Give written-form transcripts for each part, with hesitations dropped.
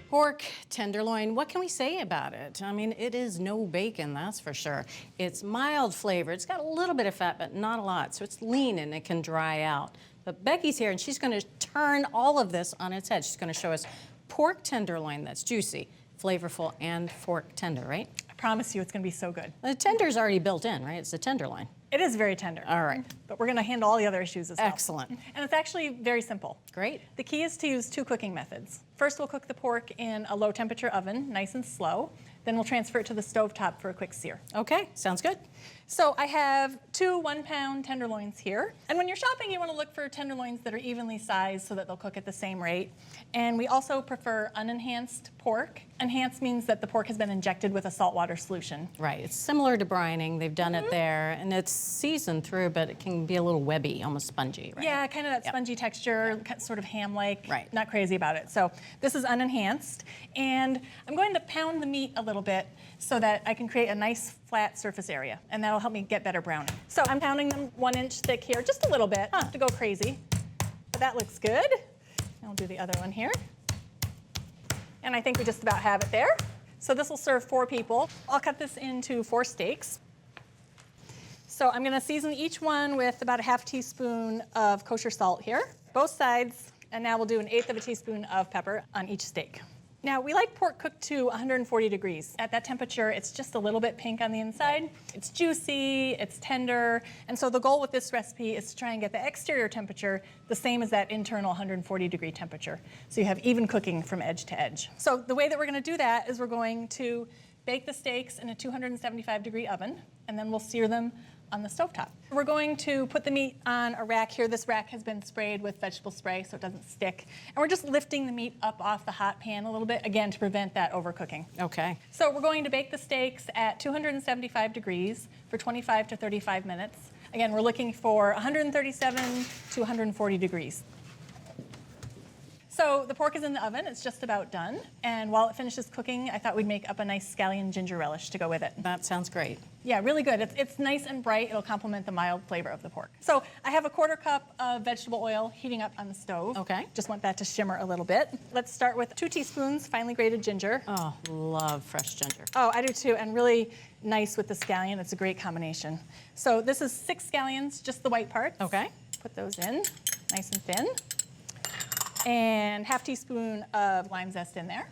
Pork tenderloin, what can we say about it? I mean, it is no bacon, that's for sure. It's mild flavor. It's got a little bit of fat, but not a lot. So it's lean and it can dry out. But Becky's here and she's gonna turn all of this on its head. She's gonna show us pork tenderloin that's juicy, flavorful, and fork tender, right? I promise you it's gonna be so good. The tender's already built in, right? It's a tenderloin. It is very tender. All right. But we're gonna handle all the other issues as well. Excellent. And it's actually very simple. Great. The key is to use 2 cooking methods. First, we'll cook the pork in a low temperature oven, nice and slow. Then we'll transfer it to the stovetop for a quick sear. Okay, sounds good. So I have 2 1-pound tenderloins here. And when you're shopping, you want to look for tenderloins that are evenly sized so that they'll cook at the same rate. And we also prefer unenhanced pork. Enhanced means that the pork has been injected with a saltwater solution. Right, it's similar to brining. They've done it there, and it's seasoned through, but it can be a little webby, almost spongy, right? Yeah, kind of that spongy texture, sort of ham-like. Right. Not crazy about it. So this is unenhanced. And I'm going to pound the meat a little bit so that I can create a nice flat surface area, and that'll help me get better browning. So I'm pounding them 1 inch thick here, just a little bit, not to go crazy. But that looks good. I'll do the other one here. And I think we just about have it there. So this will serve 4 people. I'll cut this into 4 steaks. So I'm gonna season each one with about a ½ teaspoon of kosher salt here, both sides, and now we'll do 1/8 of a teaspoon of pepper on each steak. Now, we like pork cooked to 140 degrees. At that temperature, it's just a little bit pink on the inside. It's juicy, it's tender, and so the goal with this recipe is to try and get the exterior temperature the same as that internal 140 degree temperature. So you have even cooking from edge to edge. So the way that we're gonna do that is we're going to bake the steaks in a 275 degree oven, and then we'll sear them on the stovetop. We're going to put the meat on a rack here. This rack has been sprayed with vegetable spray so it doesn't stick. And we're just lifting the meat up off the hot pan a little bit, again, to prevent that overcooking. Okay. So we're going to bake the steaks at 275 degrees for 25 to 35 minutes. Again, we're looking for 137 to 140 degrees. So the pork is in the oven, it's just about done. And while it finishes cooking, I thought we'd make up a nice scallion-ginger relish to go with it. That sounds great. Yeah, really good. It's nice and bright. It'll complement the mild flavor of the pork. So I have a 1/4 cup of vegetable oil heating up on the stove. Okay. Just want that to shimmer a little bit. Let's start with 2 teaspoons finely grated ginger. Oh, love fresh ginger. Oh, I do too, and really nice with the scallion. It's a great combination. So this is 6 scallions, just the white parts. Okay. Put those in, nice and thin. And ½ teaspoon of lime zest in there.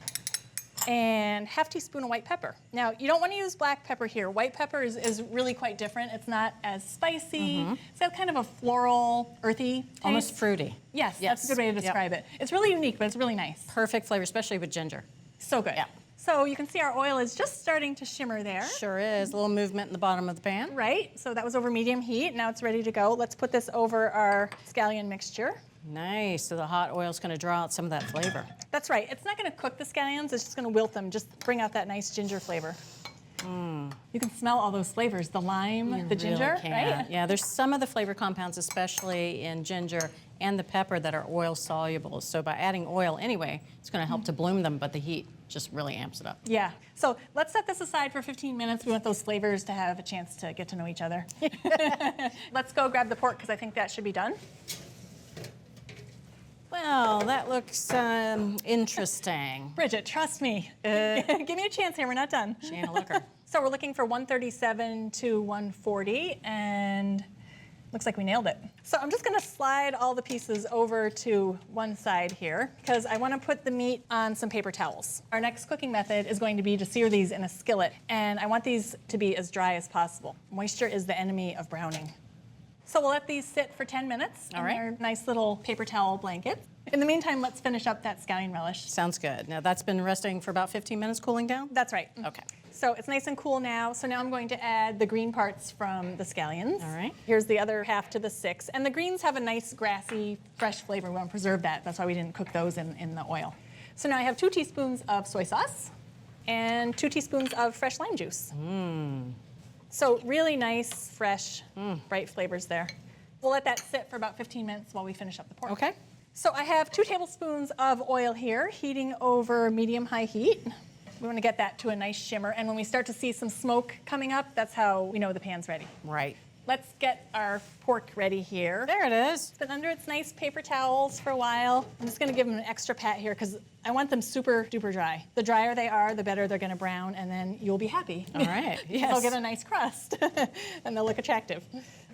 And ½ teaspoon of white pepper. Now, you don't want to use black pepper here. White pepper is really quite different. It's not as spicy. It's got kind of a floral, earthy taste. Almost fruity. Yes, that's a good way to describe it. It's really unique, but it's really nice. Perfect flavor, especially with ginger. So good. Yeah. So you can see our oil is just starting to shimmer there. Sure is. A little movement in the bottom of the pan. Right, so that was over medium heat. Now it's ready to go. Let's put this over our scallion mixture. Nice. So the hot oil's going to draw out some of that flavor. That's right. It's not going to cook the scallions. It's just going to wilt them. Just bring out that nice ginger flavor. You can smell all those flavors. The lime, the ginger, right? Yeah, there's some of the flavor compounds, especially in ginger and the pepper, that are oil soluble. So by adding oil anyway, it's going to help to bloom them, but the heat just really amps it up. Yeah. So let's set this aside for 15 minutes. We want those flavors to have a chance to get to know each other. Let's go grab the pork because I think that should be done. Well, that looks interesting. Bridget, trust me. Give me a chance here. We're not done. She ain't a looker. So we're looking for 137 to 140, and looks like we nailed it. So I'm just going to slide all the pieces over to one side here because I want to put the meat on some paper towels. Our next cooking method is going to be to sear these in a skillet, and I want these to be as dry as possible. Moisture is the enemy of browning. So we'll let these sit for 10 minutes in their nice little paper towel blanket. In the meantime, let's finish up that scallion relish. Sounds good. Now that's been resting for about 15 minutes, cooling down? That's right. Okay. So it's nice and cool now. So now I'm going to add the green parts from the scallions. All right. Here's the other half to the 6. And the greens have a nice grassy, fresh flavor. We want to preserve that. That's why we didn't cook those in the oil. So now I have 2 teaspoons of soy sauce and 2 teaspoons of fresh lime juice. So really nice, fresh, bright flavors there. We'll let that sit for about 15 minutes while we finish up the pork. Okay. So I have 2 tablespoons of oil here, heating over medium-high heat. We want to get that to a nice shimmer, and when we start to see some smoke coming up, that's how we know the pan's ready. Right. let's get our pork ready here. There it is. It's been under its nice paper towels for a while. I'm just gonna give them an extra pat here because I want them super duper dry. The drier they are, the better they're gonna brown, and then you'll be happy. All right, yes. They'll get a nice crust and they'll look attractive.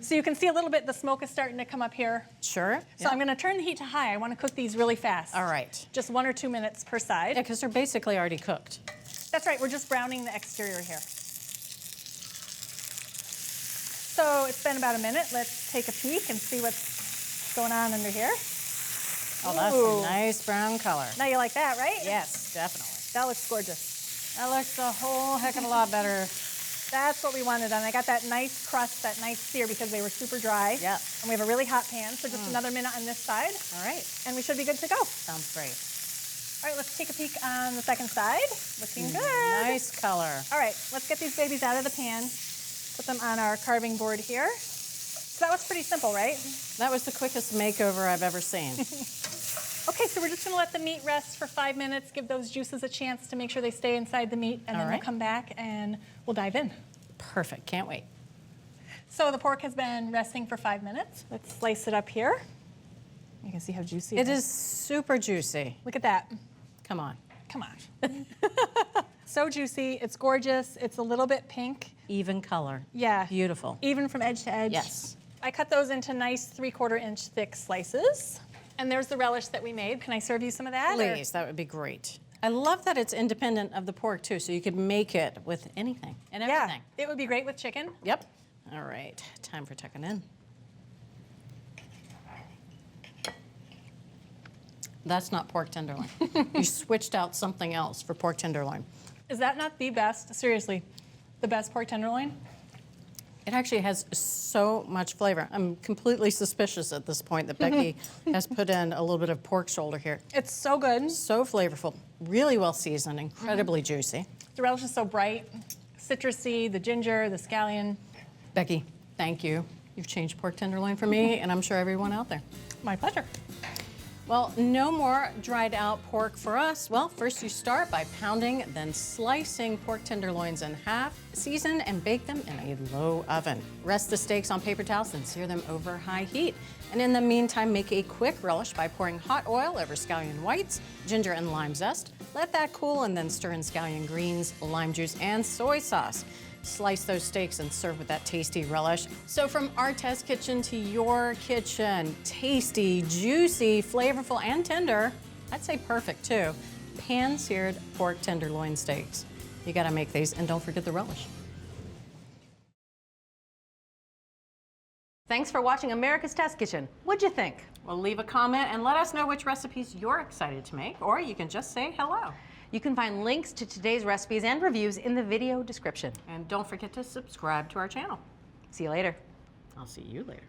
So you can see a little bit the smoke is starting to come up here. Sure. So I'm gonna turn the heat to high. I wanna cook these really fast. All right. Just 1 or 2 minutes per side. Yeah, because they're basically already cooked. That's right, we're just browning the exterior here. So it's been about a minute. Let's take a peek and see what's going on under here. Oh, that's Ooh. a nice brown color. Now you like that, right? Yes, definitely. That looks gorgeous. That looks a whole heck of a lot better. That's what we wanted, and I got that nice crust, that nice sear because they were super dry. Yeah. And we have a really hot pan, so just another minute on this side, All right. and we should be good to go. Sounds great. All right, let's take a peek on the second side. Looking good. Nice color. All right, let's get these babies out of the pan, put them on our carving board here. So that was pretty simple, right? That was the quickest makeover I've ever seen. Okay, so we're just gonna let the meat rest for 5 minutes, give those juices a chance to make sure they stay inside the meat, and All then right. we'll come back and we'll dive in. Perfect. Can't wait. So the pork has been resting for 5 minutes. Let's slice it up here. You can see how juicy It is super juicy. Look at that. Come on. Come on. So juicy, it's gorgeous, it's a little bit pink. Even color. Yeah. Beautiful. Even from edge to edge. Yes. I cut those into nice 3/4 inch thick slices. And there's the relish that we made. Can I serve you some of that? or- Please, that would be great. I love that it's independent of the pork too, so you could make it with anything and Yeah, everything. it would be great with chicken. Yep. All right, time for tucking in. That's not pork tenderloin. You switched out something else for pork tenderloin. Is that not the best, seriously, the best pork tenderloin? It actually has so much flavor. I'm completely suspicious at this point that Becky has put in a little bit of pork shoulder here. It's so good. So flavorful, really well seasoned, incredibly juicy. The relish is so bright, citrusy, the ginger, the scallion. Becky, thank you. You've changed pork tenderloin for me, and I'm sure everyone out there. My pleasure. Well, no more dried out pork for us. Well, first you start by pounding, then slicing pork tenderloins in half. Season and bake them in a low oven. Rest the steaks on paper towels and sear them over high heat. And in the meantime, make a quick relish by pouring hot oil over scallion whites, ginger and lime zest. Let that cool and then stir in scallion greens, lime juice, and soy sauce. Slice those steaks and serve with that tasty relish. So from our test kitchen to your kitchen, tasty, juicy, flavorful, and tender, I'd say perfect too. Pan-seared pork tenderloin steaks. You gotta make these, and don't forget the relish. Thanks for watching America's Test Kitchen. What'd you think? Well, leave a comment and let us know which recipes you're excited to make, or you can just say hello. You can find links to today's recipes and reviews in the video description. And don't forget to subscribe to our channel. See you later. I'll see you later.